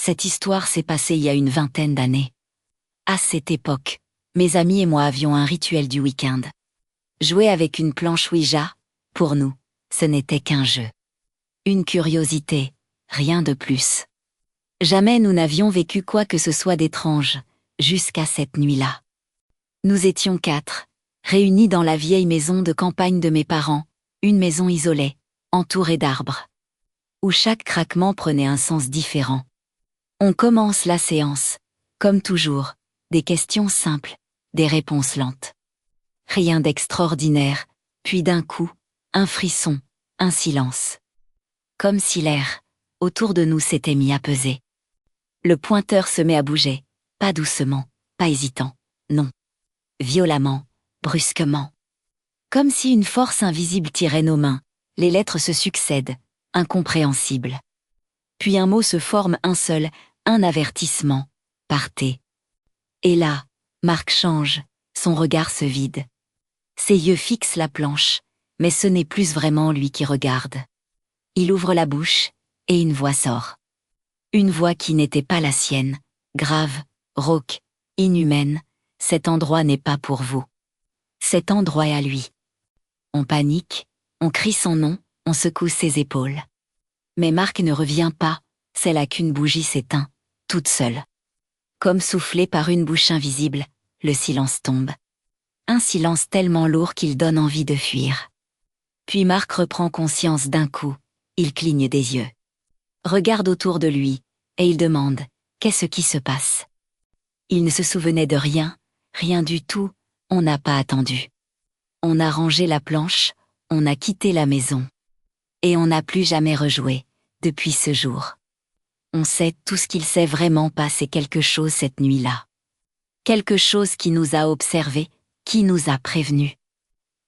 Cette histoire s'est passée il y a une vingtaine d'années. À cette époque, mes amis et moi avions un rituel du week-end. Jouer avec une planche Ouija, pour nous, ce n'était qu'un jeu. Une curiosité, rien de plus. Jamais nous n'avions vécu quoi que ce soit d'étrange, jusqu'à cette nuit-là. Nous étions 4, réunis dans la vieille maison de campagne de mes parents, une maison isolée, entourée d'arbres, où chaque craquement prenait un sens différent. On commence la séance, comme toujours, des questions simples, des réponses lentes. Rien d'extraordinaire, puis d'un coup, un frisson, un silence. Comme si l'air, autour de nous s'était mis à peser. Le pointeur se met à bouger, pas doucement, pas hésitant, non. Violemment, brusquement. Comme si une force invisible tirait nos mains, les lettres se succèdent, incompréhensibles. Puis un mot se forme, un seul, un avertissement, partez. Et là, Marc change, son regard se vide. Ses yeux fixent la planche, mais ce n'est plus vraiment lui qui regarde. Il ouvre la bouche, et une voix sort. Une voix qui n'était pas la sienne, grave, rauque, inhumaine. Cet endroit n'est pas pour vous. Cet endroit est à lui. On panique, on crie son nom, on secoue ses épaules. Mais Marc ne revient pas, c'est là qu'une bougie s'éteint, toute seule. Comme soufflé par une bouche invisible, le silence tombe. Un silence tellement lourd qu'il donne envie de fuir. Puis Marc reprend conscience d'un coup, il cligne des yeux. Regarde autour de lui, et il demande « Qu'est-ce qui se passe ?» Il ne se souvenait de rien, rien du tout, on n'a pas attendu. On a rangé la planche, on a quitté la maison. Et on n'a plus jamais rejoué, depuis ce jour. On sait tout ce qu'il s'est vraiment passé quelque chose cette nuit-là. Quelque chose qui nous a observés, qui nous a prévenus.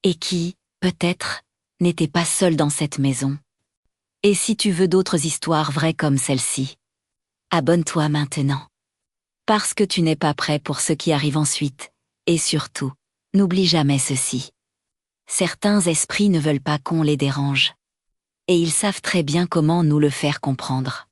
Et qui, peut-être, n'était pas seul dans cette maison. Et si tu veux d'autres histoires vraies comme celle-ci, abonne-toi maintenant. Parce que tu n'es pas prêt pour ce qui arrive ensuite, et surtout, n'oublie jamais ceci. Certains esprits ne veulent pas qu'on les dérange. Et ils savent très bien comment nous le faire comprendre.